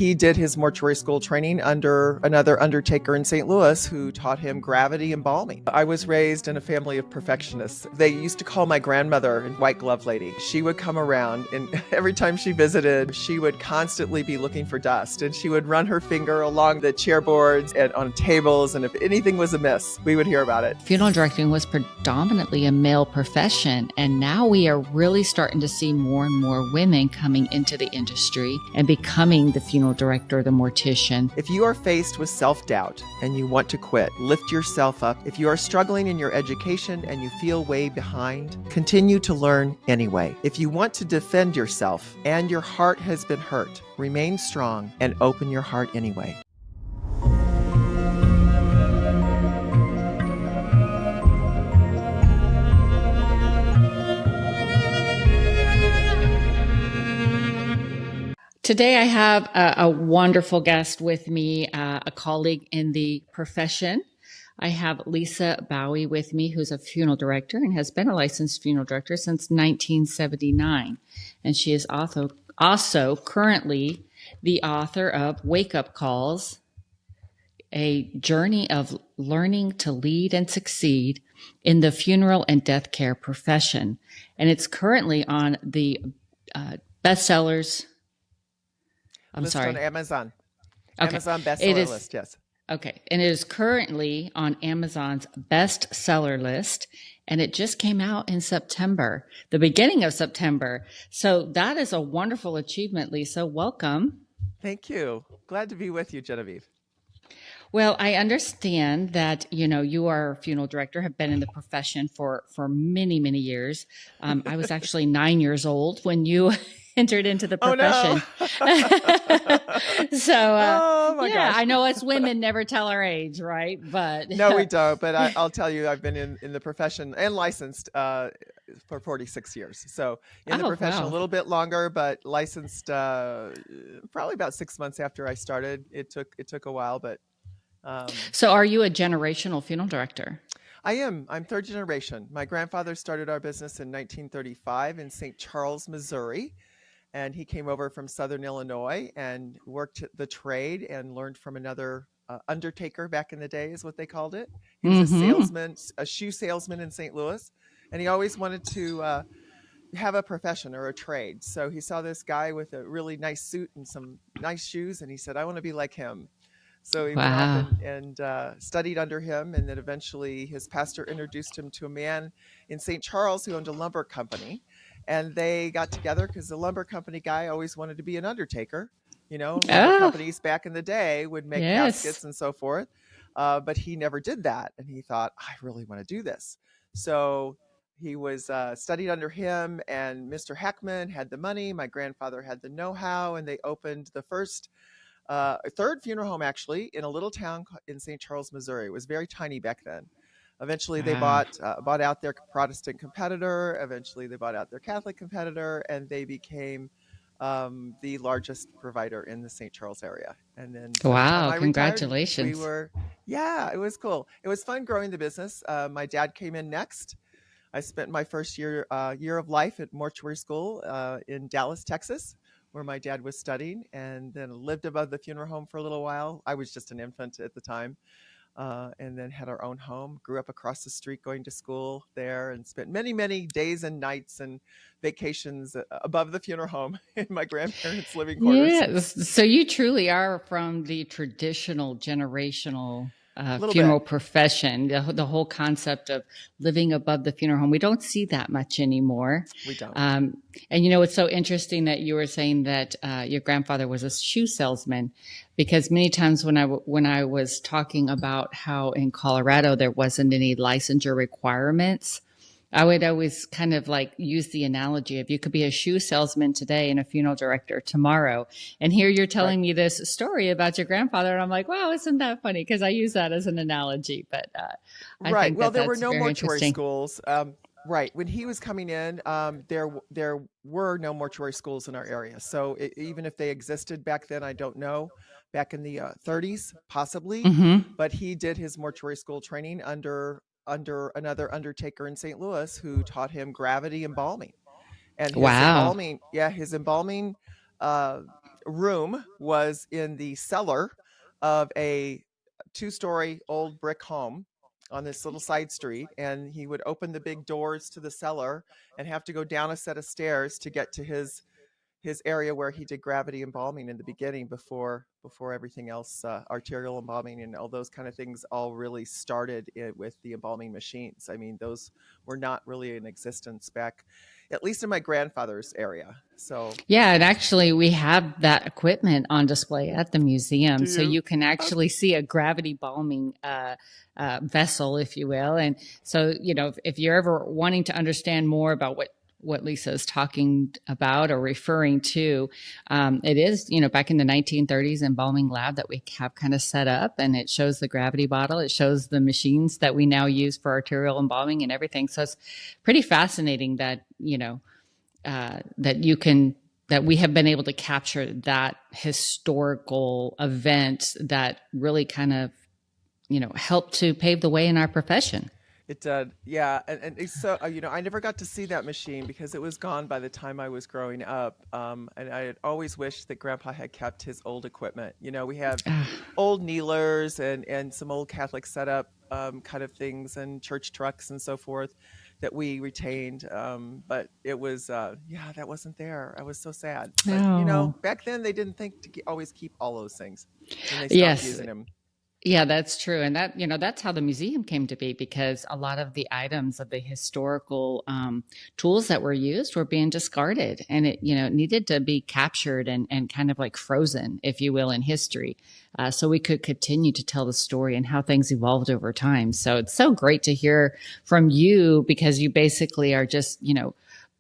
he did his mortuary school training under another undertaker in St. Louis who taught him gravity embalming. I was raised in a family of perfectionists. They used to call my grandmother White Glove Lady. She would come around, and every time she visited, she would constantly be looking for dust, and she would run her finger along the chair boards and on tables, and if anything was amiss, we would hear about it. Funeral directing was predominantly a male profession, and now we are really starting to see more and more women coming into the industry and becoming the funeral director, the mortician. If you are faced with self-doubt and you want to quit, lift yourself up. If you are struggling in your education and you feel way behind, continue to learn anyway. If you want to defend yourself and your heart has been hurt, remain strong and open your heart anyway. Today I have a wonderful guest with me, a colleague in the profession. I have Lisa Baue with me, who's a funeral director and has been a licensed funeral director since 1979. And she is also currently the author of Wake Up Calls, a journey of learning to lead and succeed in the funeral and death care profession. And it's currently on the bestsellers. On Amazon. Okay. Amazon bestseller list, yes. Okay. And it is currently on Amazon's bestseller list. And it just came out in September, the beginning of September. So that is a wonderful achievement, Lisa. Welcome. Thank you. Glad to be with you, Genevieve. Well, I understand that, you are a funeral director, have been in the profession for many, many years. I was actually 9 years old when you entered into the profession. Oh, no. So, gosh. I know us women never tell our age, right? But no, we don't. But I'll tell you, I've been in the profession and licensed for 46 years. So in the profession a little bit longer, but licensed probably about 6 months after I started. It took a while, but. So are you a generational funeral director? I am. I'm third generation. My grandfather started our business in 1935 in St. Charles, Missouri. And he came over from Southern Illinois and worked the trade and learned from another undertaker back in the day is what they called it. He was a salesman, a shoe salesman in St. Louis. And he always wanted to have a profession or a trade. So he saw this guy with a really nice suit and some nice shoes. And he said, I want to be like him. So he went off and studied under him. And then eventually his pastor introduced him to a man in St. Charles who owned a lumber company. And they got together because the lumber company guy always wanted to be an undertaker. Lumber companies back in the day would make caskets and so forth. But he never did that. And he thought, I really want to do this. So he was studied under him, and Mr. Hackman had the money. My grandfather had the know-how, and they opened the third funeral home actually in a little town in St. Charles, Missouri. It was very tiny back then. Eventually, they bought out their Protestant competitor. Eventually, they bought out their Catholic competitor, and they became the largest provider in the St. Charles area. And then, congratulations! It was cool. It was fun growing the business. My dad came in next. I spent my first year of life at mortuary school in Dallas, Texas, where my dad was studying, and then lived above the funeral home for a little while. I was just an infant at the time. And then had our own home, grew up across the street going to school there, and spent many, many days and nights and vacations above the funeral home in my grandparents' living quarters. Yes. So you truly are from the traditional generational funeral profession, the whole concept of living above the funeral home. We don't see that much anymore. We don't. And it's so interesting that you were saying that your grandfather was a shoe salesman, because many times when I was talking about how in Colorado there wasn't any licensure requirements, I would always kind of like use the analogy of you could be a shoe salesman today and a funeral director tomorrow. And here you're telling me this story about your grandfather. And I'm like, wow, isn't that funny? Because I use that as an analogy. But I think there were no mortuary schools. When he was coming in, there were no mortuary schools in our area. So even if they existed back then, I don't know. Back in the 30s, possibly. But he did his mortuary school training under another undertaker in St. Louis who taught him gravity embalming. And his embalming room was in the cellar of a two-story old brick home on this little side street, and he would open the big doors to the cellar and have to go down a set of stairs to get to his area where he did gravity embalming in the beginning before everything else, arterial embalming and all those kind of things all really started with the embalming machines. I mean, those were not really in existence back, at least in my grandfather's area. So, Yeah, and actually, we have that equipment on display at the museum, do so you? you can actually see a gravity balming vessel, if you will. And so, if you're ever wanting to understand more about what Lisa is talking about or referring to, it is, back in the 1930s embalming lab that we have kind of set up, and it shows the gravity bottle. It shows the machines that we now use for arterial embalming and everything. So it's pretty fascinating that, that you can that we have been able to capture that historical event that really kind of helped to pave the way in our profession. It did, yeah, and it's so I never got to see that machine because it was gone by the time I was growing up. And I had always wished that Grandpa had kept his old equipment. We have old kneelers and some old Catholic setup kind of things and church trucks and so forth that we retained. But it was yeah, that wasn't there. I was so sad. But Oh, back then they didn't think to always keep all those things, and they stopped yes. using them. Yeah, that's true. And that's how the museum came to be, because a lot of the items of the historical tools that were used were being discarded, and it needed to be captured and kind of like frozen, if you will, in history. So we could continue to tell the story and how things evolved over time. So it's so great to hear from you, because you basically are just,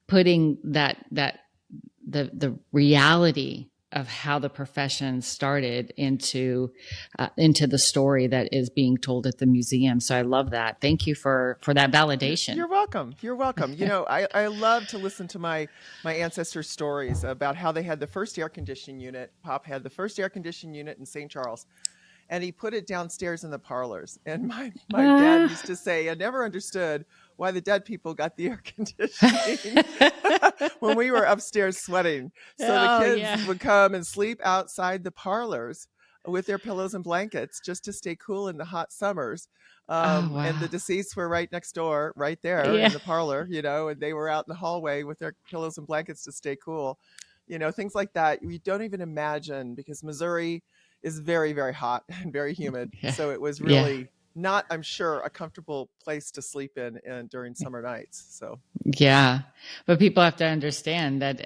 putting the reality of how the profession started into the story that is being told at the museum. So I love that. Thank you for that validation. You're welcome. You're welcome. I love to listen to my ancestors' stories about how they had the first air conditioning unit. Pop had the first air conditioning unit in St. Charles, and he put it downstairs in the parlors. And my dad Ah. used to say, I never understood why the dead people got the air conditioning when we were upstairs sweating. So the Oh kids yeah. would come and sleep outside the parlors with their pillows and blankets just to stay cool in the hot summers. Oh And wow. the deceased were right next door, right there in Yeah. the parlor, and they were out in the hallway with their pillows and blankets to stay cool. Things like that. You don't even imagine, because Missouri is very, very hot and very humid. Yeah. So it was Yeah. really not, I'm sure, a comfortable place to sleep in during summer nights. So, Yeah, but people have to understand that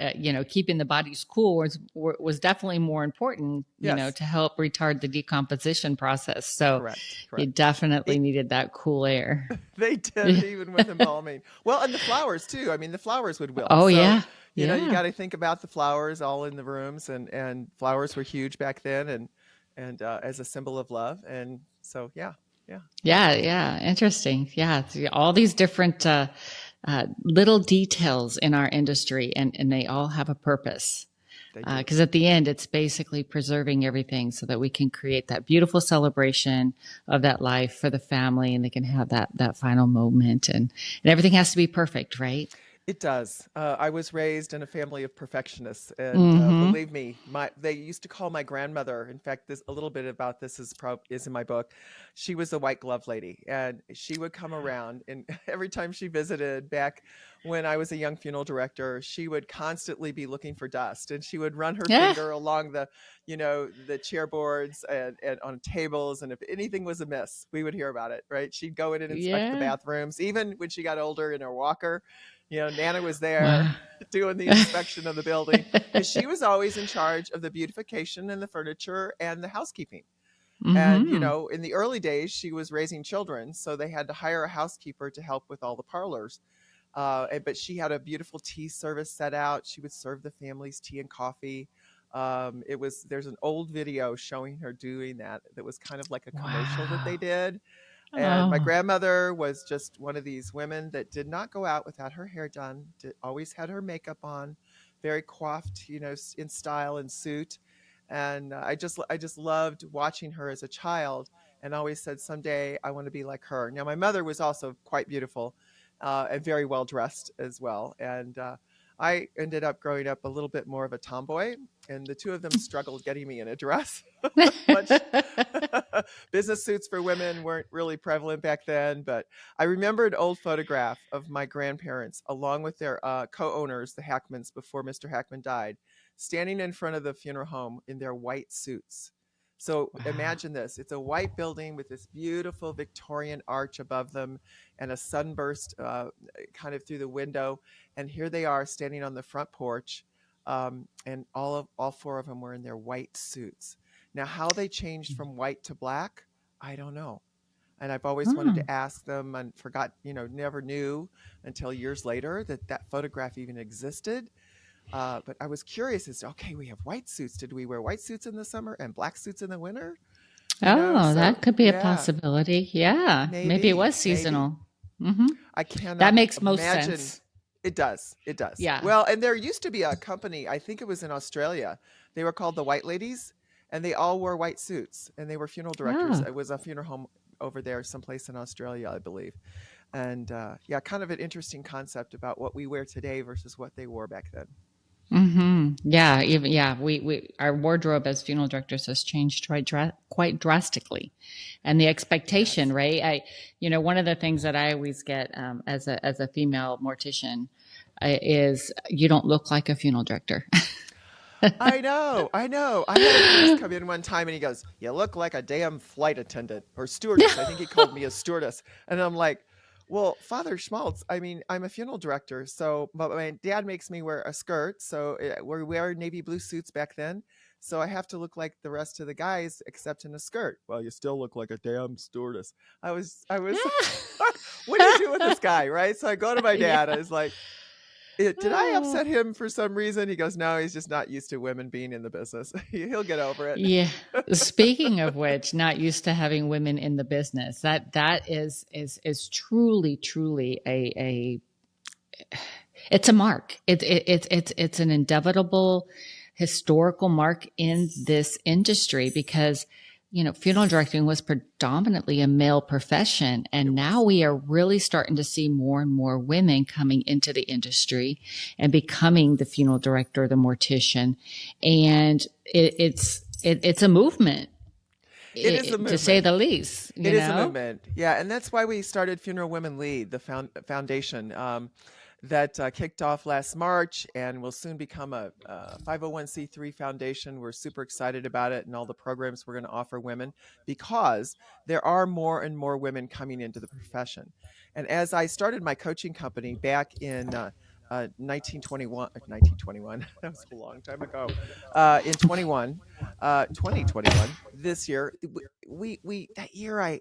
keeping the bodies cool was definitely more important, yes, to help retard the decomposition process. So correct, you correct. definitely E- needed that cool air. They did, even with embalming. Well, and the flowers too. I mean, the flowers would wilt. Oh So, yeah, you yeah, got to think about the flowers all in the rooms, and flowers were huge back then, and as a symbol of love. And so, yeah, yeah, yeah, yeah. Interesting. Yeah, all these different little details in our industry, and they all have a purpose. they do. Because at the end, it's basically preserving everything so that we can create that beautiful celebration of that life for the family, and they can have that final moment, and everything has to be perfect, right? It does. I was raised in a family of perfectionists, and Mm-hmm. believe me, they used to call my grandmother. In fact, this a little bit about this is in my book. She was a white glove lady, and she would come around, and every time she visited, back when I was a young funeral director, she would constantly be looking for dust, and she would run her Yeah, finger along the chair boards and on tables, and if anything was amiss, we would hear about it. Right? She'd go in and inspect the yeah. bathrooms, even when she got older in her walker. Nana was there Wow. doing the inspection of the building because she was always in charge of the beautification and the furniture and the housekeeping. And, Mm-hmm. in the early days, she was raising children. So they had to hire a housekeeper to help with all the parlors. But she had a beautiful tea service set out. She would serve the families tea and coffee. There's an old video showing her doing that was kind of like a commercial that they Wow. did. And my Oh, grandmother was just one of these women that did not go out without her hair done, always had her makeup on, very coiffed, in style and suit. And I just loved watching her as a child, and always said, someday I want to be like her. Now, my mother was also quite beautiful, and very well dressed as well. And I ended up growing up a little bit more of a tomboy, and the two of them struggled getting me in a dress. Much business suits for women weren't really prevalent back then, but I remember an old photograph of my grandparents along with their co-owners, the Hackmans, before Mr. Hackman died, standing in front of the funeral home in their white suits. So Wow. imagine this. It's a white building with this beautiful Victorian arch above them and a sunburst kind of through the window. And here they are standing on the front porch. And all four of them were in their white suits. Now, how they changed from white to black, I don't know. And I've always wanted Hmm. to ask them and forgot, never knew until years later that that photograph even existed. But I was curious as to, okay, we have white suits. Did we wear white suits in the summer and black suits in the winter? Oh, So that could be a yeah, possibility. Yeah, maybe it maybe, was maybe. seasonal. Hmm. I That cannot makes most imagine. sense. It does. It does. Yeah. Well, and there used to be a company, I think it was in Australia. They were called the White Ladies, and they all wore white suits, and they were funeral directors. Oh. It was a funeral home over there, someplace in Australia, I believe. And yeah, kind of an interesting concept about what we wear today versus what they wore back then. Yeah, even yeah, we our wardrobe as funeral directors has changed quite drastically, and the expectation, Yes. right? One of the things that I always get as a female mortician is you don't look like a funeral director. I know. I know. I had a priest come in one time and he goes, "You look like a damn flight attendant or stewardess." I think he called me a stewardess. And I'm like, "Well, Father Schmaltz, I mean, I'm a funeral director. So, but my dad makes me wear a skirt. So we wear navy blue suits back then. So I have to look like the rest of the guys except in a skirt." "Well, you still look like a damn stewardess." I was, what do you do with this guy? Right. So I go to my dad. I Yeah. was like, did I upset him for some reason? He goes, "No, he's just not used to women being in the business. He'll get over it." Yeah. Speaking of which, not used to having women in the business. That is truly a it's a mark. It's an indelible historical mark in this industry because funeral directing was predominantly a male profession, It and now was. we are really starting to see more and more women coming into the industry and becoming the funeral director, the mortician, and it's a movement, It is a to say movement. the least. It is a movement. Yeah, and that's why we started Funeral Women Lead, the foundation that kicked off last March and will soon become a 501c3 foundation. We're super excited about it and all the programs we're going to offer women because there are more and more women coming into the profession. And as I started my coaching company back in 1921, that was a long time ago, in 2021, this year, we that year I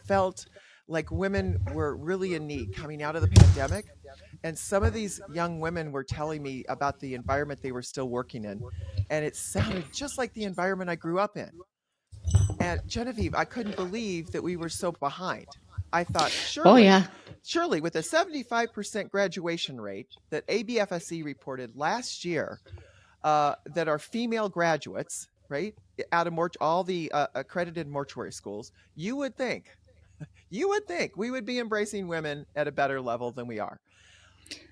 felt like women were really in need coming out of the pandemic, and some of these young women were telling me about the environment they were still working in, and it sounded just like the environment I grew up in. And Genevieve, I couldn't believe that we were so behind. I thought, Oh surely, yeah. surely with a 75% graduation rate that ABFSE reported last year, that are female graduates, right, out of all the accredited mortuary schools, you would think we would be embracing women at a better level than we are.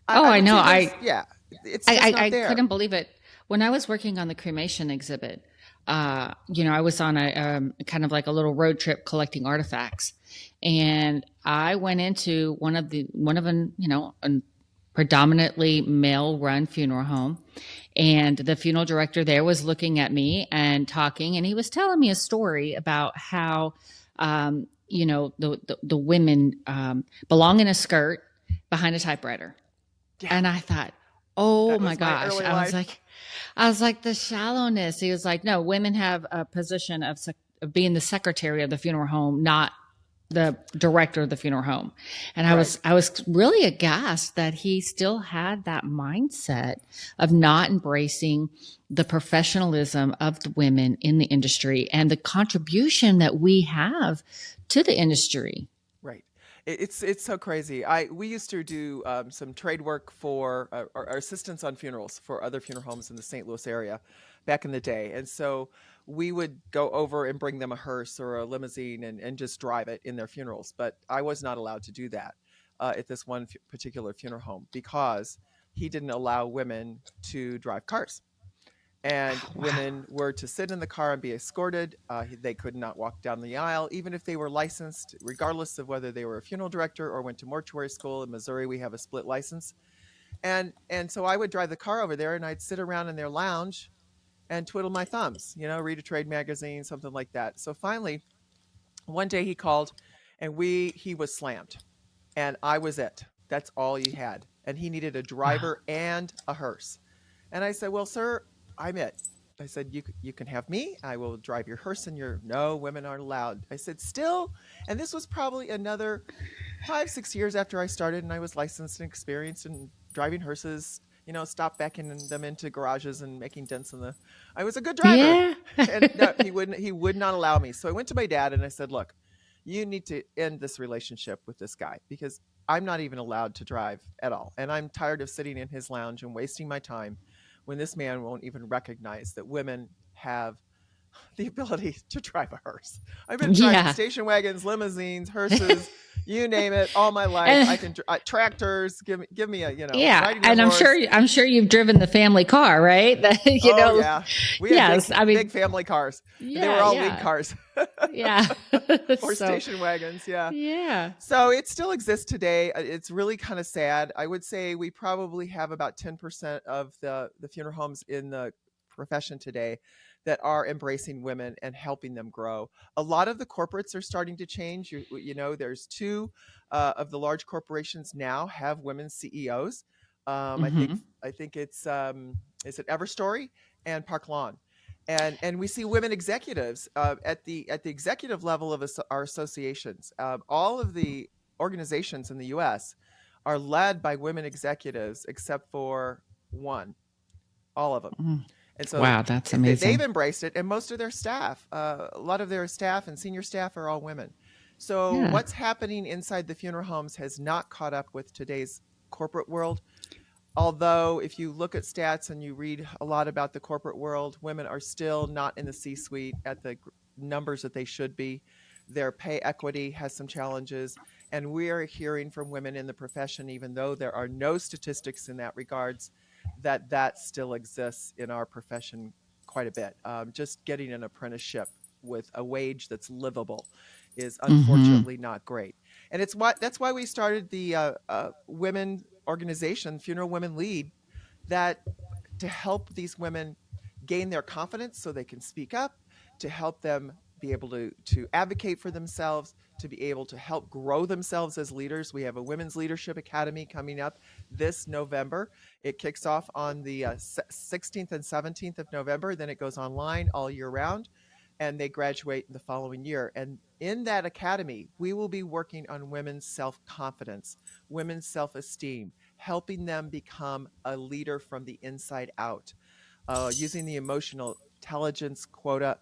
I, Oh, I I would know. say yeah, it's just not I there. couldn't believe it when I was working on the cremation exhibit. I was on a kind of like a little road trip collecting artifacts, and I went into one of an a predominantly male run funeral home, and the funeral director there was looking at me and talking, and he was telling me a story about how the women belong in a skirt behind a typewriter, Yeah, and I thought, oh that my was my gosh. early life. I was like, the shallowness. He was like, no, women have a position of being the secretary of the funeral home, not the director of the funeral home. And Right. I was really aghast that he still had that mindset of not embracing the professionalism of the women in the industry and the contribution that we have to the industry. Right. It's so crazy. We used to do some trade work for or assistance on funerals for other funeral homes in the St. Louis area back in the day, and so we would go over and bring them a hearse or a limousine and just drive it in their funerals. But I was not allowed to do that at this one particular funeral home because he didn't allow women to drive cars. And Wow. women were to sit in the car and be escorted. They could not walk down the aisle, even if they were licensed, regardless of whether they were a funeral director or went to mortuary school. In Missouri, we have a split license. And so I would drive the car over there and I'd sit around in their lounge and twiddle my thumbs, read a trade magazine, something like that. So finally, one day he called and he was slammed and I was it. That's all he had. And he needed a Wow. driver and a hearse. And I said, "Well, sir, I'm it." I said, you can have me. I will drive your hearse and your no, women aren't allowed." I said, "Still," and this was probably another 5, 6 years after I started and I was licensed and experienced in driving hearses, stop backing them into garages and making dents in the I was a good driver. Yeah. And no, he would not allow me. So I went to my dad and I said, "Look, you need to end this relationship with this guy because I'm not even allowed to drive at all. And I'm tired of sitting in his lounge and wasting my time when this man won't even recognize that women have the ability to drive a hearse. I've been driving Yeah. station wagons, limousines, hearses, you name it, all my life. I And can tractors. Give me a yeah, riding a and horse. I'm sure you've driven the family car, right? Oh yeah, we had Yes. I big mean, family cars. They were yeah, all league yeah, cars yeah. or So, station wagons. Yeah. yeah. So it still exists today. It's really kind of sad. I would say we probably have about 10% of the funeral homes in the profession today that are embracing women and helping them grow. A lot of the corporates are starting to change. There's two of the large corporations now have women CEOs. I think Hmm. I think it's is it Everstory and Park Lawn, and we see women executives at the executive level of our associations. All of the organizations in the U.S. are led by women executives, except for one. All of them. And so Wow, that's they've amazing. embraced it, and most of their staff, a lot of their staff and senior staff are all women. So Yeah. what's happening inside the funeral homes has not caught up with today's corporate world. Although, if you look at stats and you read a lot about the corporate world, women are still not in the C suite at the numbers that they should be. Their pay equity has some challenges. And we are hearing from women in the profession, even though there are no statistics in that regards, that still exists in our profession quite a bit. Just getting an apprenticeship with a wage that's livable is Hmm. unfortunately not great. And that's why we started the women organization, Funeral Women Lead, that to help these women gain their confidence so they can speak up, to help them be able to advocate for themselves, to be able to help grow themselves as leaders. We have a Women's Leadership Academy coming up this November. It kicks off on the 16th and 17th of November. Then it goes online all year round, and they graduate the following year. And in that academy, we will be working on women's self confidence, women's self esteem, helping them become a leader from the inside out, using the emotional intelligence quota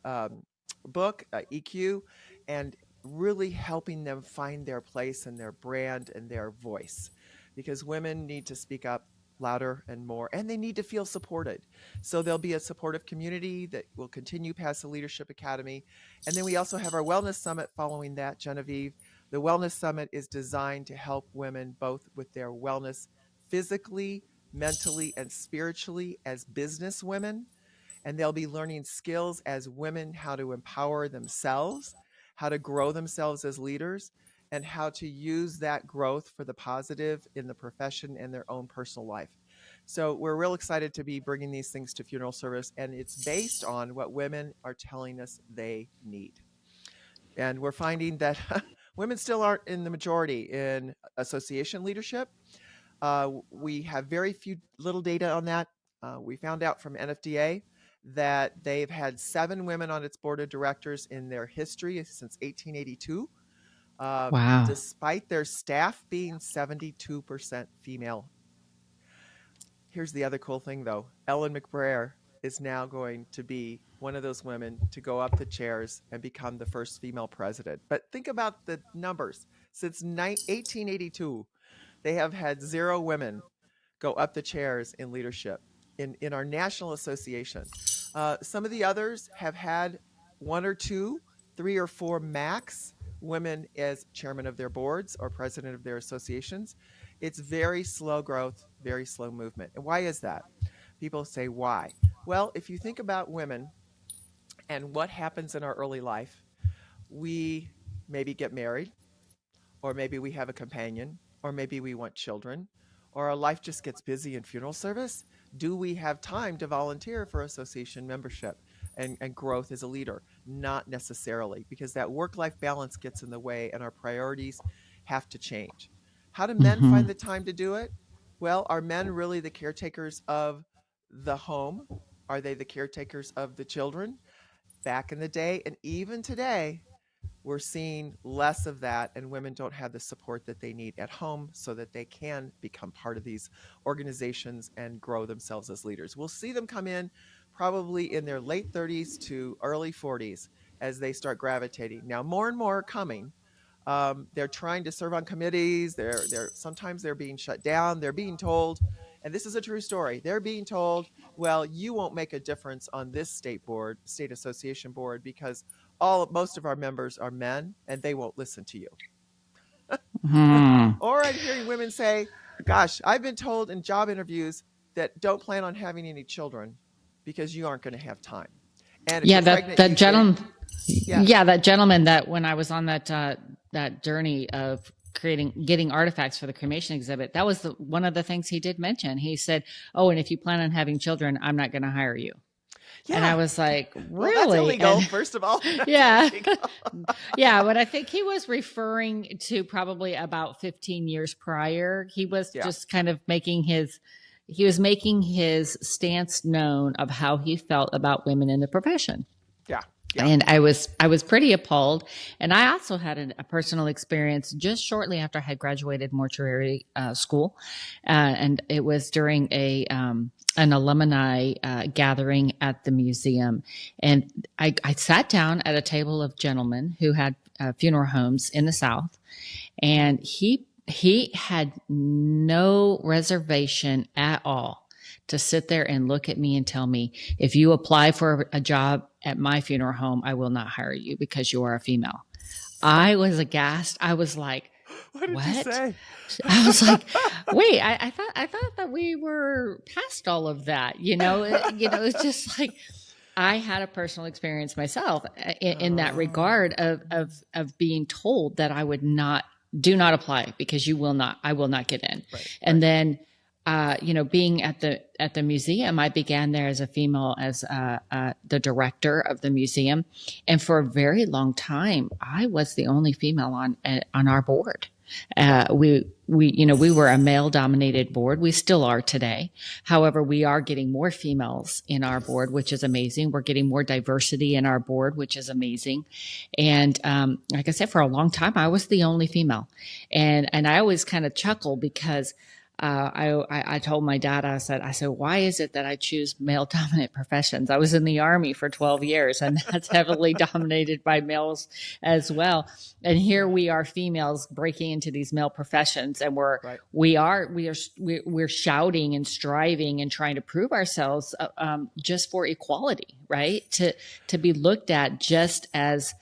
book, EQ, and really helping them find their place and their brand and their voice. Because women need to speak up louder and more, and they need to feel supported. So there'll be a supportive community that will continue past the Leadership Academy. And then we also have our Wellness Summit following that, Genevieve. The Wellness Summit is designed to help women both with their wellness physically, mentally, and spiritually as business women, and they'll be learning skills as women how to empower themselves, how to grow themselves as leaders, and how to use that growth for the positive in the profession and their own personal life. So we're real excited to be bringing these things to funeral service, and it's based on what women are telling us they need. And we're finding that women still aren't in the majority in association leadership. We have very few little data on that. We found out from NFDA that they've had 7 women on its board of directors in their history since 1882, Wow. despite their staff being 72% female. Here's the other cool thing, though. Ellen McBrayer is now going to be one of those women to go up the chairs and become the first female president. But think about the numbers. Since 1882, they have had 0 women go up the chairs in leadership in our national association. Some of the others have had 1 or 2, 3 or 4 max women as chairman of their boards or president of their associations. It's very slow growth, very slow movement. And why is that? People say, why? Well, if you think about women and what happens in our early life, we maybe get married, or maybe we have a companion, or maybe we want children, or our life just gets busy in funeral service. Do we have time to volunteer for association membership and growth as a leader? Not necessarily, because that work life balance gets in the way and our priorities have to change. How do men find Hmm. the time to do it? Well, are men really the caretakers of the home? Are they the caretakers of the children? Back in the day, and even today, we're seeing less of that, and women don't have the support that they need at home so that they can become part of these organizations and grow themselves as leaders. We'll see them come in probably in their late 30s to early 40s as they start gravitating. Now, more and more are coming. They're trying to serve on committees. They're sometimes they're being shut down. They're being told, and this is a true story. They're being told, well, you won't make a difference on this state association board, because most of our members are men and they won't listen to you. Hmm. Or I'm hearing women say, gosh, I've been told in job interviews that don't plan on having any children because you aren't going to have time. And if Yeah, you're that pregnant, that you say, gentleman. yeah, Yeah, that gentleman that when I was on that journey of getting artifacts for the cremation exhibit, that was one of the things he did mention. He said, "Oh, and if you plan on having children, I'm not going to hire you." And I yeah. was like, Well, that's "Really?" illegal. And First of all, that's yeah, illegal. yeah, but I think he was referring to probably about 15 years prior. He was Yeah, just kind of making his stance known of how he felt about women in the profession. yeah, yeah. And I was pretty appalled. And I also had a personal experience just shortly after I had graduated mortuary school, and it was during a an alumni gathering at the museum, and I sat down at a table of gentlemen who had funeral homes in the South, Mm-hmm. and he had no reservation at all to sit there and look at me and tell me, if you apply for a job at my funeral home, I will not hire you because you are a female. I was aghast. I was like, What did you what? say? I was like, wait, I thought that we were past all of that. It's just like, I had a personal experience myself in that Oh, regard of being told that I would not do not apply because I will not get in. right, And right. then, being at the museum, I began there as a female, as the director of the museum, and for a very long time, I was the only female on our board. We were a male dominated board. We still are today. However, we are getting more females in our board, which is amazing. We're getting more diversity in our board, which is amazing. And like I said, for a long time, I was the only female, and I always kind of chuckle because I told my dad, I said, why is it that I choose male dominant professions? I was in the army for 12 years, and that's heavily dominated by males as well. And here Yeah, we are, females breaking into these male professions, and right. we're shouting and striving and trying to prove ourselves, just for equality, right? To be looked at just as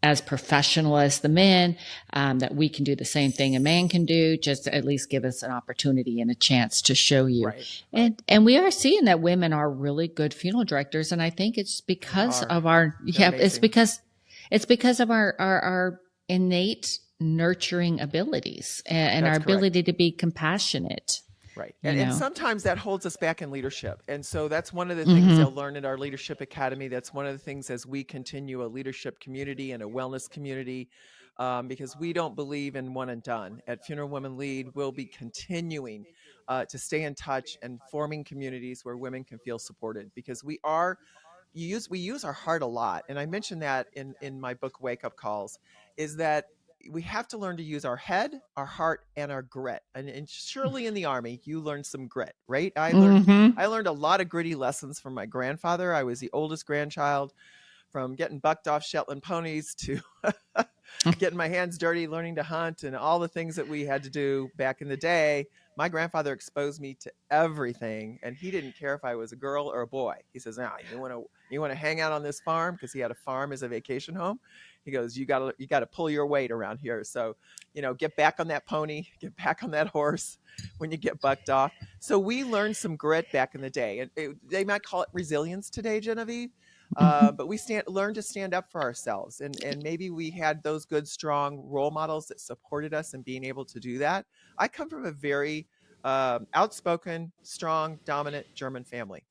as professional as the men, that we can do the same thing a man can do, just to at least give us an opportunity and a chance to show you. Right, right. And we are seeing that women are really good funeral directors, and I think it's They because are. of our They're yeah, amazing. it's because of our innate nurturing abilities, and our That's correct. ability to be compassionate. Right. You And know. sometimes that holds us back in leadership. And so that's one of the things Hmm. they'll learn in our leadership academy. That's one of the things as we continue a leadership community and a wellness community, because we don't believe in one and done. At Funeral Women Lead, we'll be continuing to stay in touch and forming communities where women can feel supported, because we use our heart a lot, and I mentioned that in my book Wake Up Calls, is that we have to learn to use our head, our heart, and our grit. And surely in the army you learned some grit, right? Hmm. I learned a lot of gritty lessons from my grandfather. I was the oldest grandchild, from getting bucked off Shetland ponies to getting my hands dirty, learning to hunt, and all the things that we had to do back in the day. My grandfather exposed me to everything, and he didn't care if I was a girl or a boy. He says, "Now, you want to You want to hang out on this farm?" Because he had a farm as a vacation home. He goes, you gotta pull your weight around here. So, get back on that pony, get back on that horse when you get bucked off. So we learned some grit back in the day, and they might call it resilience today, Genevieve. Mhm. But we learned to stand up for ourselves, and maybe we had those good, strong role models that supported us in being able to do that. I come from a very outspoken, strong, dominant German family.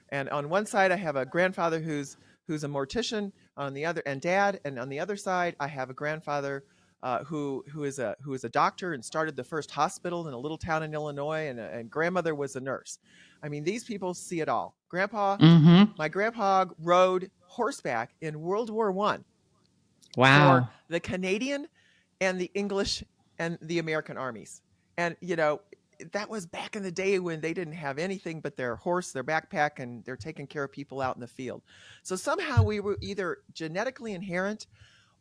And on one side, I have a grandfather who's a mortician on the other, and dad. And on the other side, I have a grandfather who is a doctor and started the first hospital in a little town in Illinois, and grandmother was a nurse. I mean, these people see it all. Mhm. My grandpa rode horseback in World War One for Wow. the Canadian and the English and the American armies. And, that was back in the day when they didn't have anything but their horse, their backpack, and they're taking care of people out in the field. So somehow we were either genetically inherent,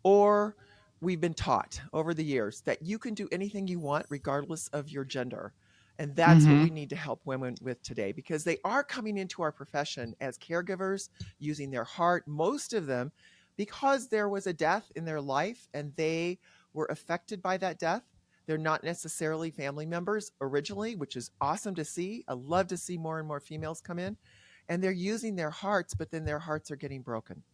or we've been taught over the years that you can do anything you want regardless of your gender. And that's what we Mhm. need to help women with today, because they are coming into our profession as caregivers using their heart, most of them because there was a death in their life and they were affected by that death. They're not necessarily family members originally, which is awesome to see. I love to see more and more females come in, and they're using their hearts, but then their hearts are getting broken.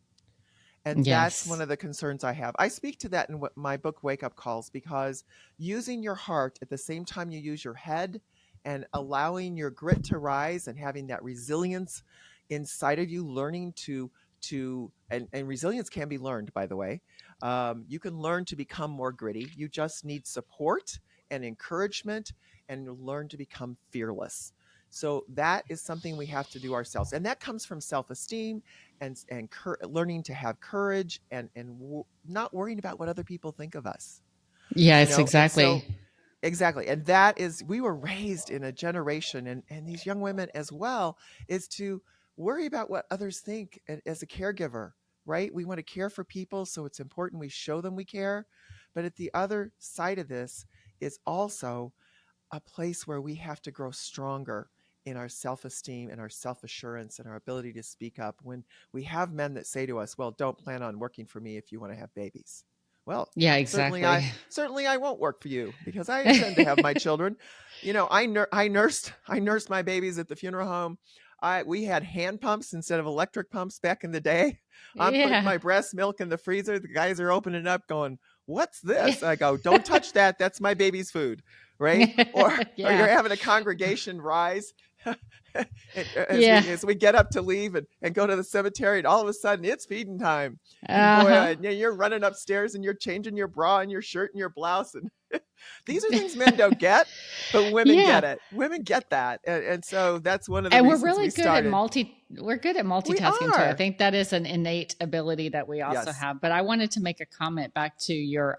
And that's one Yes. of the concerns I have. I speak to that in what my book Wake Up Calls, because using your heart at the same time you use your head and allowing your grit to rise and having that resilience inside of you, learning and resilience can be learned, by the way. You can learn to become more gritty. You just need support and encouragement, and learn to become fearless. So that is something we have to do ourselves, and that comes from self-esteem and learning to have courage and not worrying about what other people think of us. Yes, And so exactly. exactly, and that is, we were raised in a generation, and these young women as well, is to worry about what others think as a caregiver, right? We want to care for people, so it's important we show them we care. But at the other side of this is also a place where we have to grow stronger in our self-esteem and our self-assurance and our ability to speak up when we have men that say to us, "Well, don't plan on working for me if you want to have babies." Well, Yeah, certainly I exactly. certainly I won't work for you because I intend to have my children. I nursed my babies at the funeral home. We had hand pumps instead of electric pumps back in the day. I'm putting Yeah. my breast milk in the freezer. The guys are opening it up going, "What's Yeah. this?" I go, "Don't touch that. That's my baby's food." Right? Or you're Yeah. having a congregation rise as Yeah. we get up to leave and go to the cemetery, and all of a sudden it's feeding time. And boy, Uh-huh. you're running upstairs and you're changing your bra and your shirt and your blouse, and these are things men don't get, but women Yeah. get it. Women get that, and so that's one of the And reasons we started. we're good at We multitasking too. I are. think that is an innate ability that we also Yes. have. But I wanted to make a comment back to your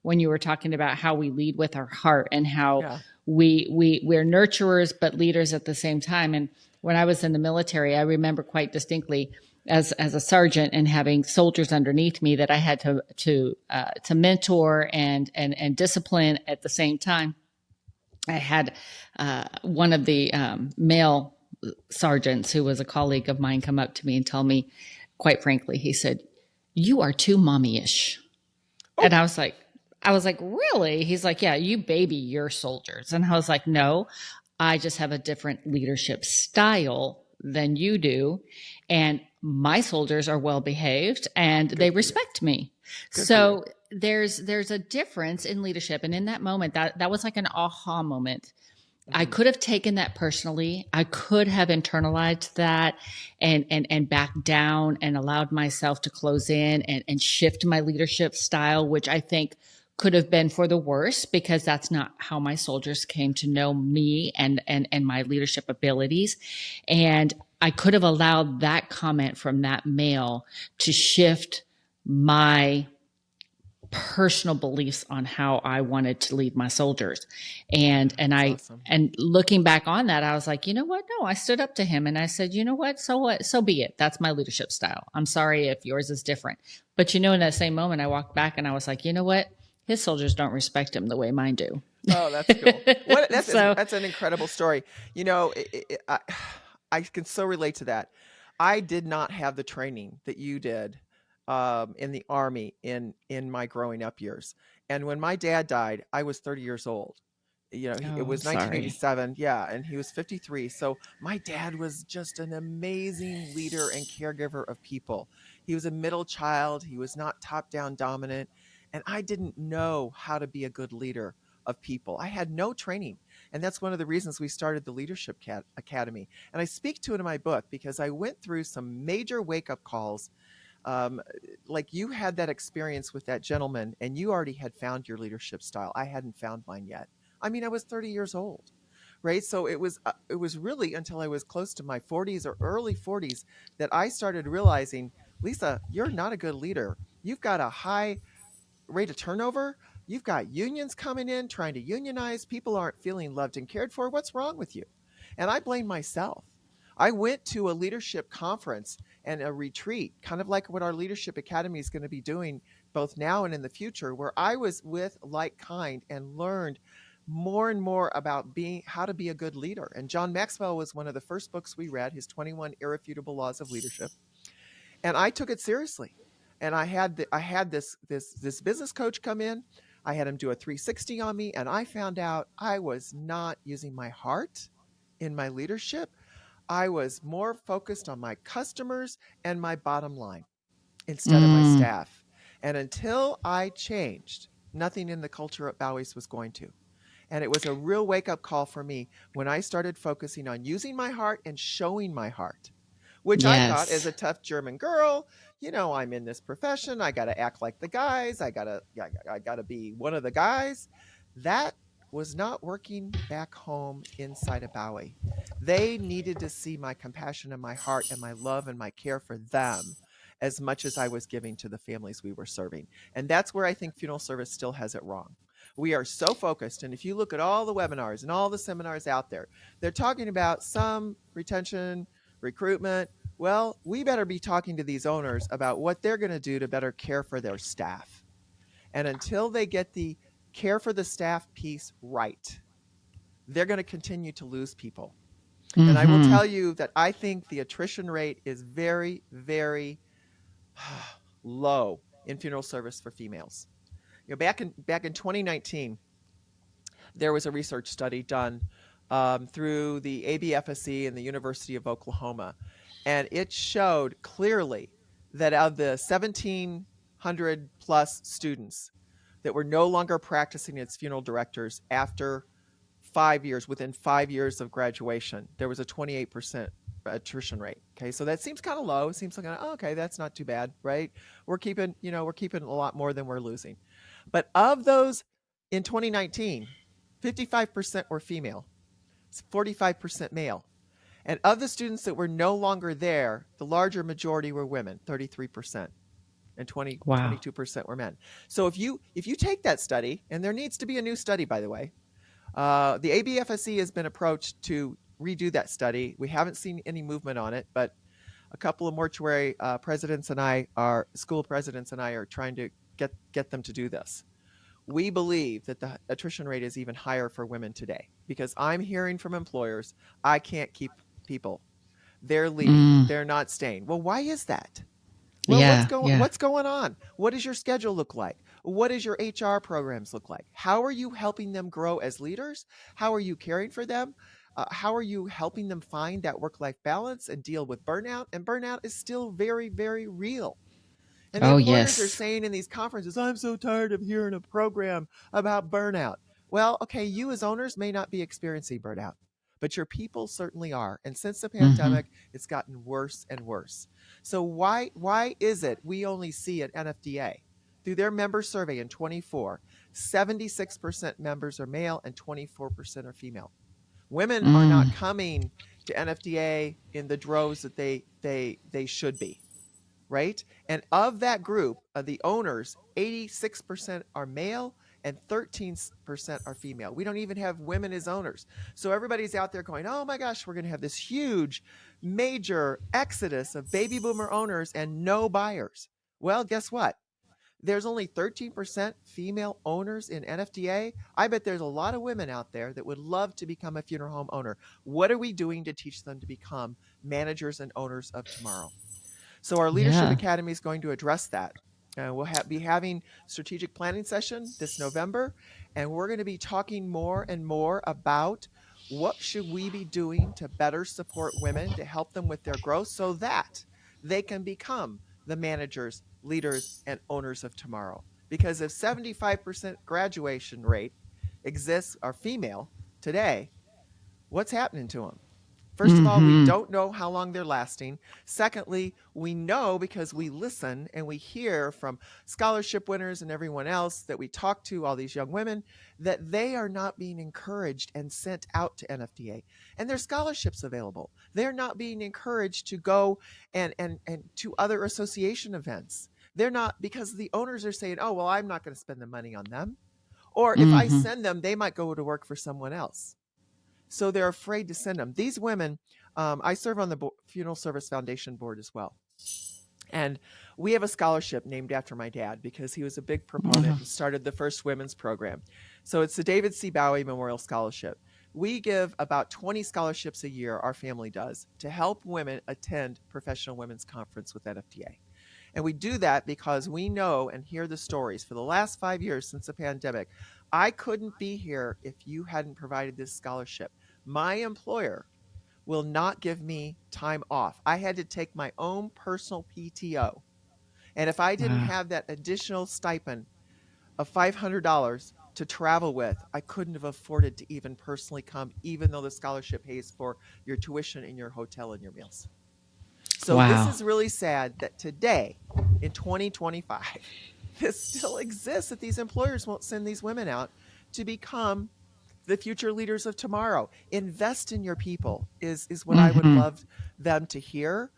when you were talking about how we lead with our heart and how Yeah. we're nurturers but leaders at the same time. And when I was in the military, I remember quite distinctly as a sergeant and having soldiers underneath me that I had to mentor and discipline at the same time. I had one of the male sergeants who was a colleague of mine come up to me and tell me, quite frankly, he said, "You are too mommy-ish." And Oh, I was like, really? He's like, "Yeah, you baby your soldiers." And I was like, "No, I just have a different leadership style than you do. And my soldiers are well behaved and they good for you. respect me." Good for you. So there's a difference in leadership. And in that moment, that was like an aha moment. I Hmm. could have taken that personally. I could have internalized that and backed down and allowed myself to close in and shift my leadership style, which I think could have been for the worse because that's not how my soldiers came to know me and my leadership abilities. And I could have allowed that comment from that male to shift my personal beliefs on how I wanted to lead my soldiers. And That's I awesome. and looking back on that, I was like, you know what? No, I stood up to him and I said, you know what? So what? So be it. That's my leadership style. I'm sorry if yours is different. But in that same moment, I walked back and I was like, you know what? His soldiers don't respect him the way mine do. Oh, that's cool. What So that's an incredible story. You know, I can so relate to that. I did not have the training that you did in the Army in my growing up years. And when my dad died, I was 30 years old. It Oh, I'm was sorry. 1987, yeah, and he was 53. So my dad was just an amazing leader and caregiver of people. He was a middle child. He was not top down dominant, and I didn't know how to be a good leader of people. I had no training, and that's one of the reasons we started the Leadership Academy. And I speak to it in my book because I went through some major wake up calls. Um, like you had that experience with that gentleman, and you already had found your leadership style. I hadn't found mine yet. I mean, I was 30 years old, right? So it was really until I was close to my 40s or early 40s that I started realizing, Lisa, you're not a good leader. You've got a high rate of turnover. You've got unions coming in trying to unionize. People aren't feeling loved and cared for. What's wrong with you? And I blame myself. I went to a leadership conference and a retreat, kind of like what our Leadership Academy is going to be doing both now and in the future, where I was with like kind and learned more and more about being how to be a good leader. And John Maxwell was one of the first books we read, his 21 Irrefutable Laws of Leadership, and I took it seriously. And I had this business coach come in. I had him do a 360 on me, and I found out I was not using my heart in my leadership. I was more focused on my customers and my bottom line instead of my Mm, staff. And until I changed, nothing in the culture at Bowie's was going to. And it was a real wake up call for me when I started focusing on using my heart and showing my heart, which I thought as yes. a tough German girl, I'm in this profession. I got to act like the guys. I got to be one of the guys. That was not working back home inside of Bowie. They needed to see my compassion and my heart and my love and my care for them as much as I was giving to the families we were serving. And that's where I think funeral service still has it wrong. We are so focused. And if you look at all the webinars and all the seminars out there, they're talking about some retention, recruitment. Well, we better be talking to these owners about what they're going to do to better care for their staff. And until they get the care for the staff piece right, they're going to continue to lose people. And I will Mm-hmm. tell you that I think the attrition rate is very, very low in funeral service for females. Back in 2019, there was a research study done through the ABFSE and the University of Oklahoma, and it showed clearly that of the 1,700 plus students that were no longer practicing as funeral directors after 5 years, within 5 years of graduation, there was a 28% attrition rate. Okay, so that seems kind of low. It seems like, oh, okay, that's not too bad, right? We're keeping a lot more than we're losing. But of those in 2019, 55% were female, 45% male. And of the students that were no longer there, the larger majority were women, 33%, and 20, Wow. 22% were men. So if you take that study, and there needs to be a new study, by the way, the ABFSE has been approached to redo that study. We haven't seen any movement on it, but a couple of mortuary school presidents and I are trying to get them to do this. We believe that the attrition rate is even higher for women today because I'm hearing from employers, I can't keep people. They're leaving. Mm, They're not staying. Well, why is that? Well, yeah. Yeah. what's going on? What does your schedule look like? What does your HR programs look like? How are you helping them grow as leaders? How are you caring for them? How are you helping them find that work-life balance and deal with burnout? And burnout is still very, very real. And the Oh, employers are yes. saying in these conferences, I'm so tired of hearing a program about burnout. Well, okay, you as owners may not be experiencing burnout, but your people certainly are. And since the Mm-hmm. pandemic, it's gotten worse and worse. So why is it we only see at NFDA through their member survey in 24, 76% members are male and 24% are female. Women are not Mm, coming to NFDA in the droves that they should be, right? And of that group, of the owners, 86% are male and 13% are female. We don't even have women as owners. So everybody's out there going, oh my gosh, we're going to have this huge, major exodus of baby boomer owners and no buyers. Well, guess what? There's only 13% female owners in NFDA. I bet there's a lot of women out there that would love to become a funeral home owner. What are we doing to teach them to become managers and owners of tomorrow. So our Leadership Yeah. Academy is going to address that. We'll be having strategic planning session this November, and we're going to be talking more and more about what should we be doing to better support women to help them with their growth so that they can become the managers, leaders, and owners of tomorrow. Because if 75% graduation rate exists are female today, what's happening to them? First of all, we Mm-hmm. don't know how long they're lasting. Secondly, we know because we listen and we hear from scholarship winners and everyone else that we talk to, all these young women, that they are not being encouraged and sent out to NFDA. And there's scholarships available. They're not being encouraged to go and to other association events. They're not, because the owners are saying, oh, well, I'm not going to spend the money on them. Or if I Mm-hmm. send them, they might go to work for someone else. So they're afraid to send them. These women, I serve on the Funeral Service Foundation board as well. And we have a scholarship named after my dad because he was a big proponent and started the first women's program. So it's the David C. Baue Memorial Scholarship. We give about 20 scholarships a year, our family does, to help women attend Professional Women's Conference with NFDA. And we do that because we know and hear the stories for the last 5 years since the pandemic. I couldn't be here if you hadn't provided this scholarship. My employer will not give me time off. I had to take my own personal PTO. And if I didn't Wow. have that additional stipend of $500 to travel with, I couldn't have afforded to even personally come, even though the scholarship pays for your tuition and your hotel and your meals. So this Wow. is really sad that today in 2025, this still exists, that these employers won't send these women out to become the future leaders of tomorrow. Invest in your people is what I would Mm-hmm. love them to hear.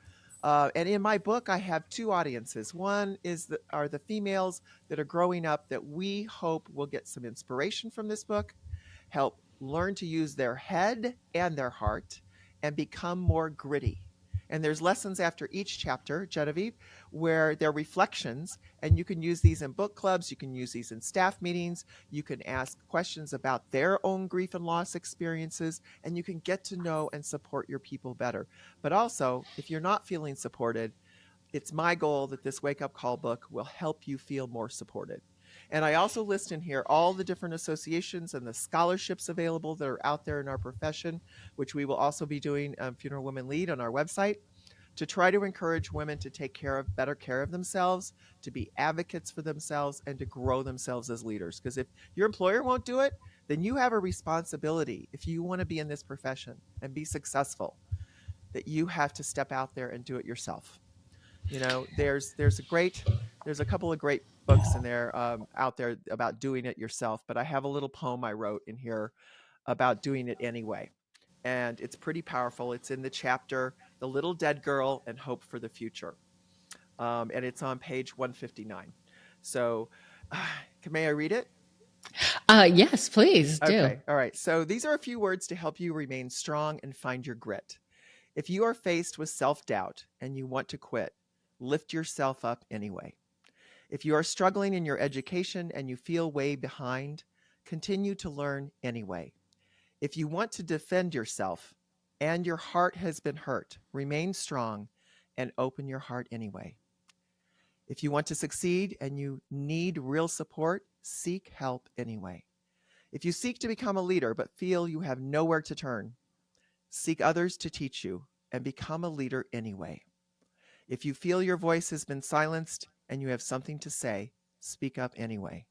And in my book, I have two audiences. One is are the females that are growing up that we hope will get some inspiration from this book, help learn to use their head and their heart, and become more gritty. And there's lessons after each chapter, Genevieve, where they're reflections, and you can use these in book clubs, you can use these in staff meetings, you can ask questions about their own grief and loss experiences, and you can get to know and support your people better. But also, if you're not feeling supported, it's my goal that this wake up call book will help you feel more supported. And I also list in here all the different associations and the scholarships available that are out there in our profession, which we will also be doing Funeral Women Lead on our website to try to encourage women to take better care of themselves, to be advocates for themselves, and to grow themselves as leaders. Because if your employer won't do it, then you have a responsibility, if you want to be in this profession and be successful, that you have to step out there and do it yourself. You know, there's a couple of great books in there out there about doing it yourself, but I have a little poem I wrote in here about doing it anyway, and it's pretty powerful. It's in the chapter "The Little Dead Girl and Hope for the Future," and it's on page 159. So, may I read it? Yes, please do. Okay, all right. So these are a few words to help you remain strong and find your grit. If you are faced with self doubt and you want to quit, lift yourself up anyway. If you are struggling in your education and you feel way behind, continue to learn anyway. If you want to defend yourself and your heart has been hurt, remain strong and open your heart anyway. If you want to succeed and you need real support, seek help anyway. If you seek to become a leader but feel you have nowhere to turn, seek others to teach you and become a leader anyway. If you feel your voice has been silenced and you have something to say, speak up anyway.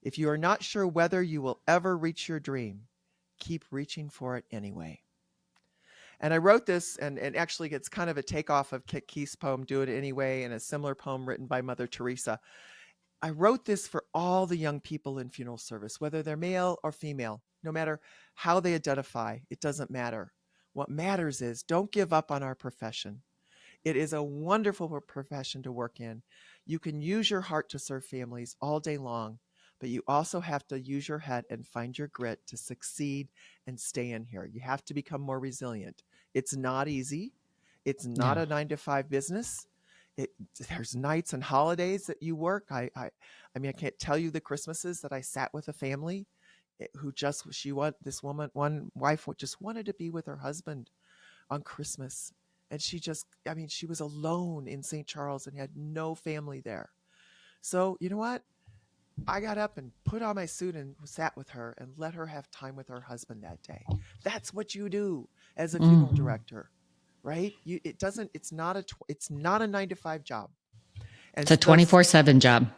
If you are not sure whether you will ever reach your dream, keep reaching for it anyway. And I wrote this, and actually it's kind of a takeoff of Kit Keith's poem, Do It Anyway, and a similar poem written by Mother Teresa. I wrote this for all the young people in funeral service, whether they're male or female, no matter how they identify, it doesn't matter. What matters is don't give up on our profession. It is a wonderful profession to work in. You can use your heart to serve families all day long, but you also have to use your head and find your grit to succeed and stay in here. You have to become more resilient. It's not easy. It's not No. a 9 to 5 business. It, there's nights and holidays that you work. I mean, I can't tell you the Christmases that I sat with a family who just, one wife just wanted to be with her husband on Christmas. And she just, I mean, she was alone in St. Charles and had no family there. So, you know what? I got up and put on my suit and sat with her and let her have time with her husband that day. That's what you do as a funeral Mhm. director, right? It doesn't, it's not a 9 to 5 job. And It's a those, 24/7 job.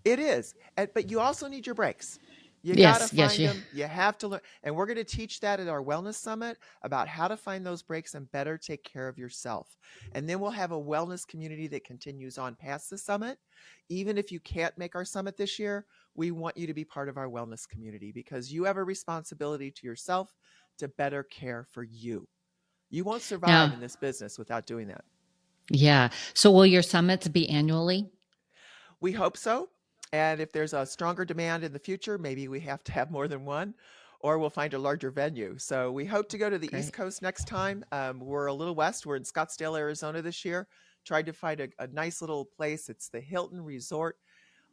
it is. But you also need your breaks. You got to Yes, yes, find yeah. them. You have to learn. And we're going to teach that at our wellness summit about how to find those breaks and better take care of yourself. And then we'll have a wellness community that continues on past the summit. Even if you can't make our summit this year, we want you to be part of our wellness community because you have a responsibility to yourself to better care for you. You won't survive Now, in this business without doing that. yeah. So will your summits be annually? We hope so. And if there's a stronger demand in the future, maybe we have to have more than one, or we'll find a larger venue. So we hope to go to the East Great. Coast next time. We're a little west. We're in Scottsdale, Arizona this year. Tried to find a nice little place. It's the Hilton Resort,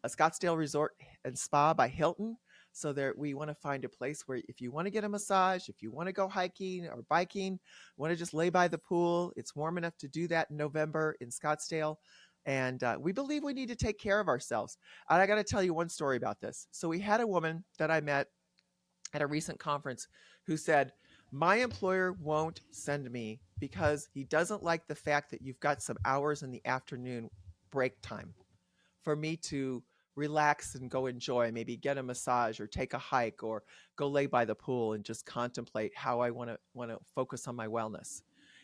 a Scottsdale Resort and Spa by Hilton. So there, we want to find a place where if you want to get a massage, if you want to go hiking or biking, want to just lay by the pool, it's warm enough to do that in November in Scottsdale. And we believe we need to take care of ourselves. And I got to tell you one story about this. So we had a woman that I met at a recent conference who said, my employer won't send me because he doesn't like the fact that you've got some hours in the afternoon break time for me to relax and go enjoy, maybe get a massage or take a hike or go lay by the pool and just contemplate how I want to focus on my wellness.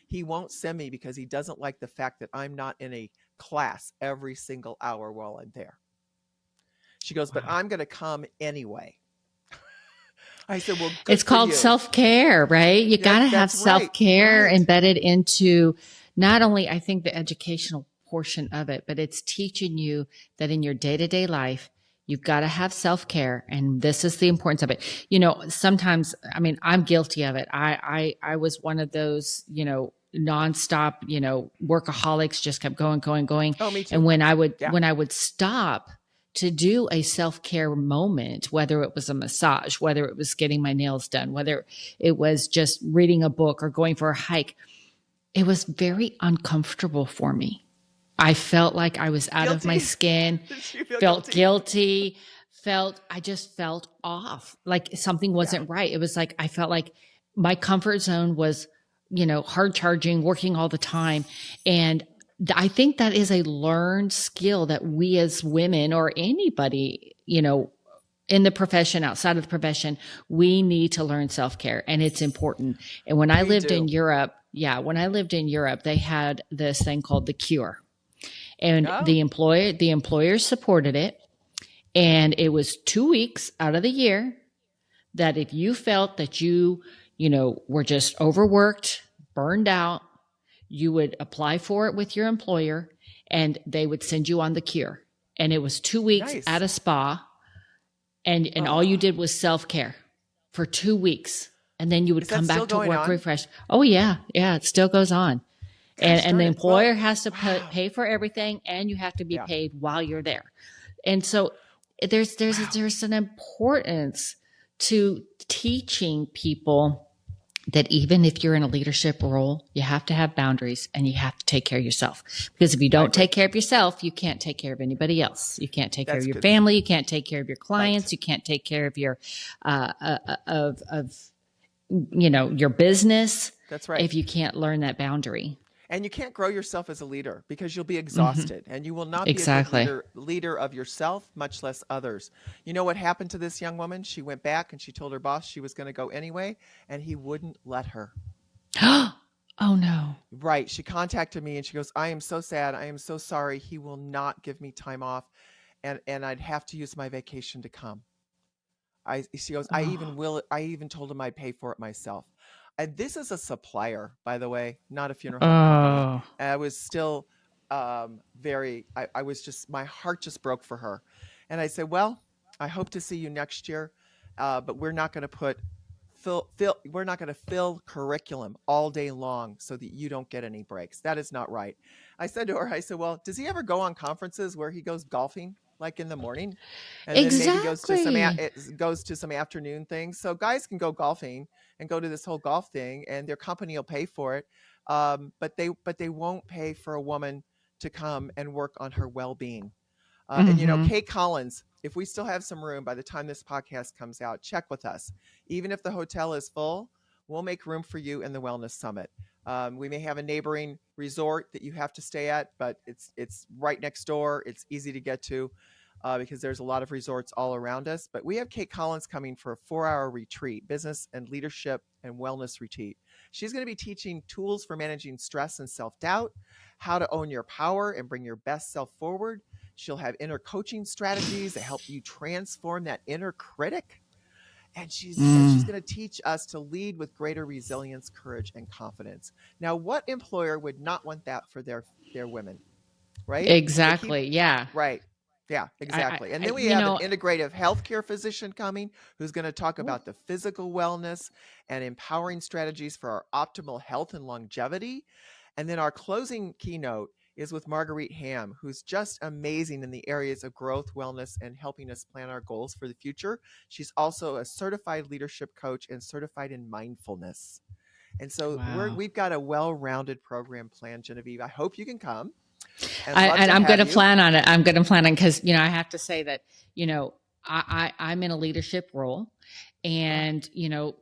He won't send me because he doesn't like the fact that I'm not in a class every single hour while I'm there. She goes, but Wow. I'm going to come anyway. I said, well, It's good for called you. self-care, right? You got to have That's right. self-care Right. embedded into not only, I think, the educational portion of it, but it's teaching you that in your day-to-day life, you've got to have self-care. And this is the importance of it. You know, sometimes, I mean, I'm guilty of it. I was one of those, nonstop, workaholics, just kept going, going, going. Oh, me And too. when Yeah. I would stop to do a self-care moment, whether it was a massage, whether it was getting my nails done, whether it was just reading a book or going for a hike, it was very uncomfortable for me. I felt like I was out of my Guilty. skin, Did she feel felt guilty? guilty, I just felt off, like something Yeah. wasn't right. It was like I felt like my comfort zone was, hard charging, working all the time. And I think that is a learned skill that we as women or anybody, in the profession, outside of the profession, we need to learn self care and it's important. And when I We lived in do. Europe, when I lived in Europe, they had this thing called the cure, and Oh, the employers supported it. And it was 2 weeks out of the year that if you felt that were just overworked, burned out, you would apply for it with your employer and they would send you on the cure. And it was 2 weeks at nice. a spa, and all you Oh, did was self-care for 2 weeks. And then you would is that come still back to going work on? refreshed. Oh yeah. Yeah. It still goes on. Gosh And the darn it. Well, employer has to wow. pay for everything and you have to be Yeah. paid while you're there. And so Wow. there's an importance to teaching people that even if you're in a leadership role, you have to have boundaries and you have to take care of yourself. Because if you I don't agree. take care of yourself, you can't take care of anybody else. You can't take care of That's your good. family. You can't take care of your Right. clients. You can't take care of your, your business That's right. if you can't learn that boundary. And you can't grow yourself as a leader because you'll be Mm-hmm. exhausted and you will not be a good Exactly. leader of yourself, much less others. You know what happened to this young woman? She went back and she told her boss she was going to go anyway, and he wouldn't let her. Oh no. Right. She contacted me and she goes, I am so sad. I am so sorry. He will not give me time off, and I'd have to use my vacation to come. She goes, Oh. I even told him I'd pay for it myself. And this is a supplier, by the way, not a funeral home company. Oh. And I was still I was just, my heart just broke for her. And I said, well, I hope to see you next year. But we're not going to we're not going to fill curriculum all day long so that you don't get any breaks. That is not right. I said to her, I said, well, does he ever go on conferences where he goes golfing like in the morning and then maybe Exactly. goes to some afternoon things? So guys can go golfing and go to this whole golf thing and their company will pay for it. but they won't pay for a woman to come and work on her well-being. And Mm-hmm. Kate Collins, if we still have some room by the time this podcast comes out, check with us. Even if the hotel is full, we'll make room for you in the Wellness Summit. We may have a neighboring resort that you have to stay at, but it's right next door. It's easy to get to because there's a lot of resorts all around us. But we have Kate Collins coming for a 4-hour retreat, business and leadership and wellness retreat. She's going to be teaching tools for managing stress and self-doubt, how to own your power and bring your best self forward. She'll have inner coaching strategies that help you transform that inner critic. And she's going to teach us to lead with greater resilience, courage, and confidence. Now, what employer would not want that for their women, right? Exactly. Yeah. Right. Yeah, exactly. And then we have an integrative healthcare physician coming who's going to talk about the physical wellness and empowering strategies for our optimal health and longevity. And then our closing keynote is with Marguerite Ham, who's just amazing in the areas of growth, wellness, and helping us plan our goals for the future. She's also a certified leadership coach and certified in mindfulness. And so we've got a well-rounded program planned, Genevieve. I hope you can come. And I'm going to plan on it. I'm going to plan on, because, I have to say that, I'm in a leadership role, and,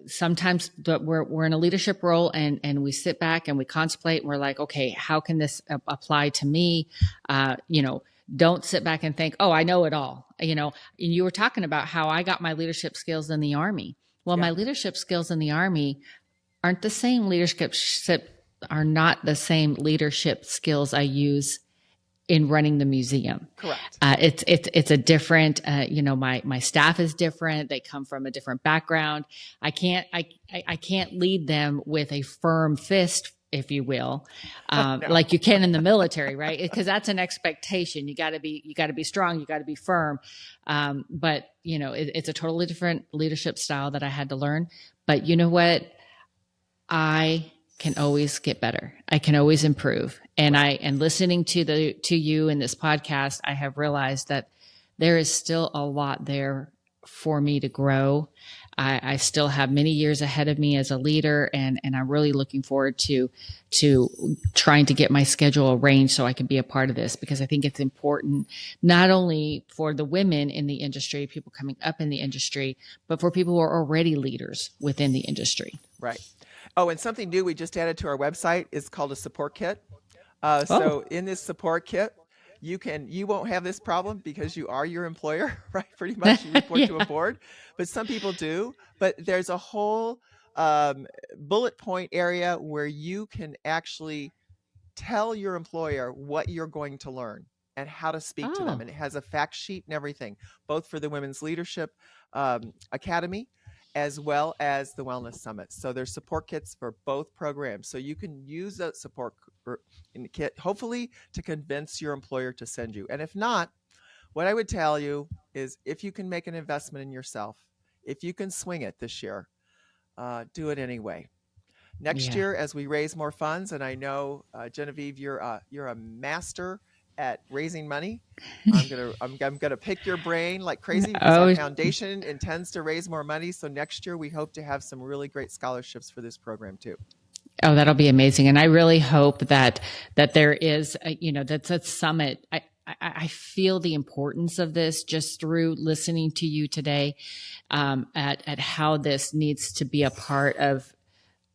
sometimes we're in a leadership role, and we sit back and we contemplate, and we're like, okay, how can this apply to me? Don't sit back and think, oh, I know it all. And you were talking about how I got my leadership skills in the Army. Well, my leadership skills in the Army aren't the same are not the same leadership skills I use in running the museum. Correct. It's a different, my staff is different. They come from a different background. I can't lead them with a firm fist, if you will, no. Like you can in the military, right? Because that's an expectation. You got to be strong. You got to be firm. But it's a totally different leadership style that I had to learn. But you know what? I can always get better. I can always improve. And listening to you in this podcast, I have realized that there is still a lot there for me to grow. I still have many years ahead of me as a leader, and I'm really looking forward to trying to get my schedule arranged so I can be a part of this, because I think it's important not only for the women in the industry, people coming up in the industry, but for people who are already leaders within the industry. Right. Oh, and something new we just added to our website is called a support kit. So in this support kit, you won't have this problem because you are your employer, right? Pretty much you report to a board, but some people do. But there's a whole bullet point area where you can actually tell your employer what you're going to learn and how to speak to them. And it has a fact sheet and everything, both for the Women's Leadership Academy as well as the Wellness Summit. So there's support kits for both programs. So you can use that support kit, hopefully, to convince your employer to send you. And if not, what I would tell you is, if you can make an investment in yourself, if you can swing it this year, do it anyway. Next year, as we raise more funds, and I know, Genevieve, you're a master at raising money. I'm gonna pick your brain like crazy, because our foundation intends to raise more money. So next year we hope to have some really great scholarships for this program too. Oh, that'll be amazing. And I really hope that there is, that's a summit. I feel the importance of this just through listening to you today, at how this needs to be a part of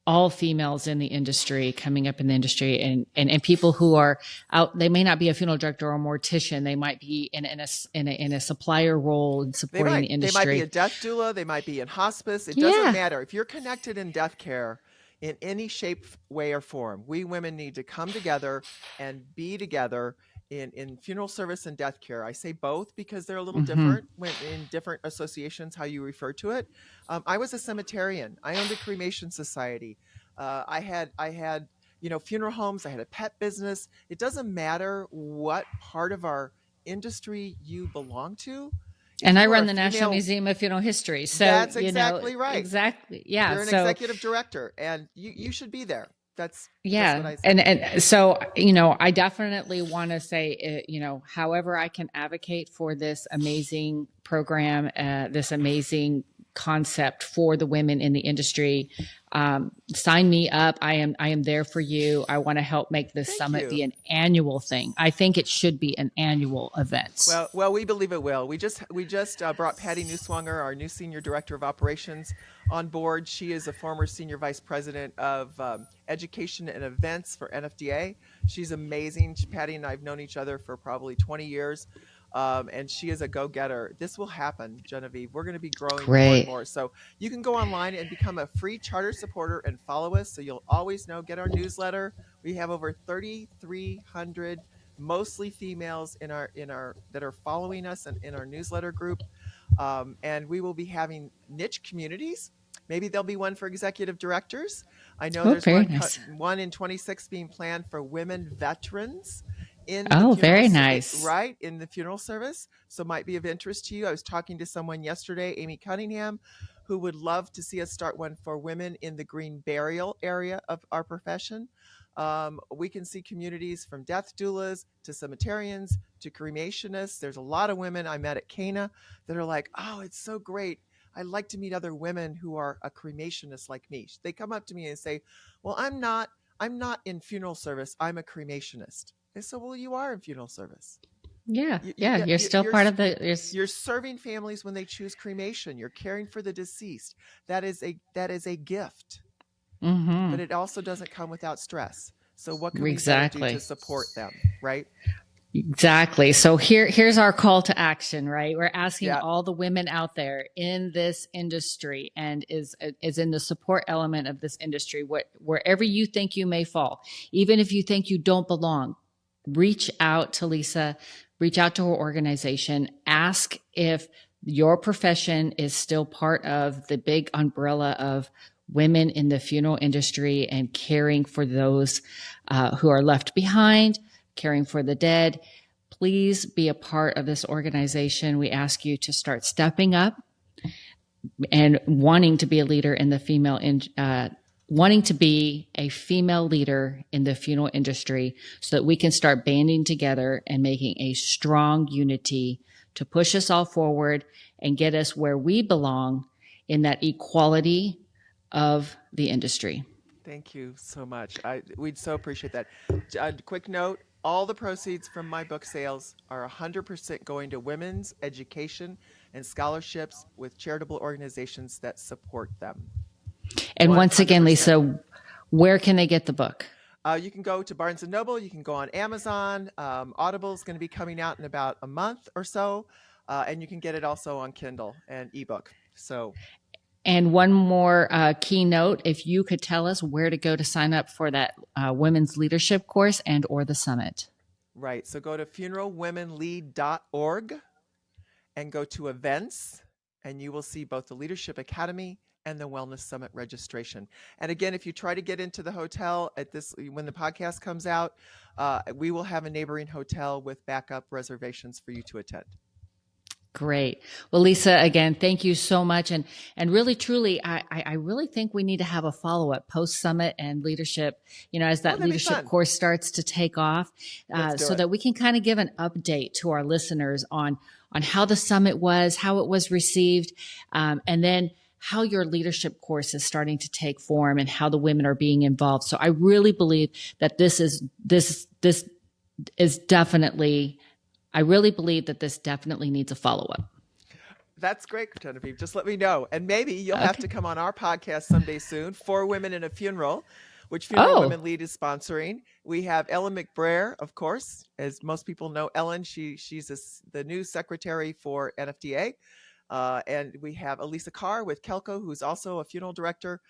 all females in the industry, coming up in the industry, and people who are out. They may not be a funeral director or a mortician. They might be in a supplier role and supporting the industry. They might be a death doula. They might be in hospice. It doesn't matter. If you're connected in death care in any shape, way, or form, we women need to come together and be together in funeral service and death care. I say both because they're a little different in different associations, how you refer to it. I was a cemeterian. I owned a cremation society. I had funeral homes. I had a pet business. It doesn't matter what part of our industry you belong to. And I run the National Museum of Funeral History. So that's exactly right. Exactly. Yeah. You're an executive director, and you should be there. That's what I say. And so, I definitely want to say, however I can advocate for this amazing program, this amazing concept for the women in the industry, sign me up. I am there for you. I want to help make this Thank summit you. be an annual thing. I think it should be an annual event. Well, we believe it will. We just brought Patty Newswanger, our new senior director of operations, on board. She is a former senior vice president of education and events for NFDA. She's amazing. Patty and I have known each other for probably 20 years, and she is a go-getter. This will happen, Genevieve. We're going to be growing more and Great. more. So you can go online and become a free charter supporter and follow us, so you'll always know. Get our newsletter. We have over 3,300 mostly females in our that are following us and in our newsletter group, and we will be having niche communities. Maybe there'll be one for executive directors. I know Oh, there's very nice. one in 26 being planned for women veterans in the Oh, very nice. right in the funeral service, so might be of interest to you. I was talking to someone yesterday, Amy Cunningham, who would love to see us start one for women in the green burial area of our profession. We can see communities from death doulas to cemeterians to cremationists. There's a lot of women I met at Cana that are like, oh, it's so great. I'd like to meet other women who are a cremationist like me. They come up to me and say, well, I'm not in funeral service. I'm a cremationist. I said, well, you are in funeral service. Yeah, You, yeah. You're you, still part of the. you're serving families when they choose cremation. You're caring for the deceased. That is a gift, Mm-hmm. but it also doesn't come without stress. So what can we better do to Exactly. support them, right? Exactly. So here's our call to action, right? We're asking Yeah. all the women out there in this industry and is in the support element of this industry, wherever you think you may fall, even if you think you don't belong, reach out to Lisa, reach out to her organization, ask if your profession is still part of the big umbrella of women in the funeral industry and caring for those who are left behind, caring for the dead. Please be a part of this organization. We ask you to start stepping up and wanting to be a leader in the wanting to be a female leader in the funeral industry so that we can start banding together and making a strong unity to push us all forward and get us where we belong in that equality of the industry. Thank you so much. We'd so appreciate that. A quick note, all the proceeds from my book sales are 100% going to women's education and scholarships with charitable organizations that support them. And once again, 100%. Lisa, where can they get the book? You can go to Barnes & Noble. You can go on Amazon. Audible is going to be coming out in about a month or so. And you can get it also on Kindle and ebook. So, And one more key note, if you could tell us where to go to sign up for that women's leadership course and or the summit. right. So go to funeralwomenlead.org and go to events, and you will see both the Leadership Academy and the Wellness Summit registration. And again, if you try to get into the hotel when the podcast comes out, we will have a neighboring hotel with backup reservations for you to attend. Great. Well, Lisa, again, thank you so much. And really, truly, I really think we need to have a follow-up post-summit and leadership, as that that'd be leadership fun. course starts to take off, Let's do so it. that we can kind of give an update to our listeners on how the summit was, how it was received, and then how your leadership course is starting to take form and how the women are being involved. So I really believe that this definitely needs a follow-up. That's great, Genevieve. Just let me know. And maybe you'll have to come on our podcast someday soon, For Women in a Funeral, which Funeral Women Lead is sponsoring. We have Ellen McBrayer, of course. As most people know Ellen, she's the new secretary for NFDA. And we have Elisa Carr with Kelco, who's also a funeral director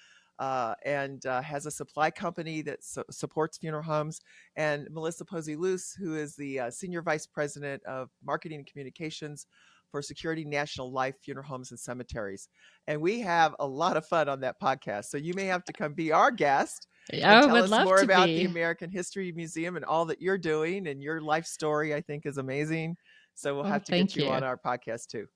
and has a supply company that supports funeral homes. And Melissa Posey-Luce, who is the senior vice president of marketing and communications for Security National Life Funeral Homes and Cemeteries. And we have a lot of fun on that podcast. So you may have to come be our guest and tell us more about the American History Museum and all that you're doing, and your life story, I think, is amazing. So we'll have to get you on our podcast too.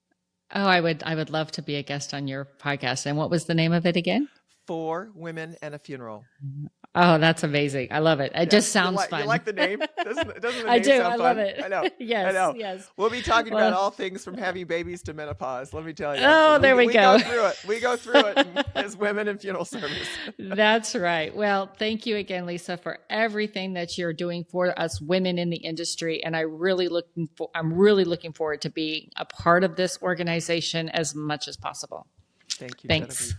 Oh, I would love to be a guest on your podcast. And what was the name of it again? 4 Women and a Funeral. Oh, that's amazing. I love it. It just sounds fun. You like the name? Doesn't the I name do. sound I fun? love it. I know. Yes. I know. Yes. We'll be talking about Well, all things from having babies to menopause. Let me tell you. oh, there we go. Go through it. We go through it as women in funeral service. That's right. Well, thank you again, Lisa, for everything that you're doing for us women in the industry. And I'm really looking forward to being a part of this organization as much as possible. Thank you, Thanks. Genevieve.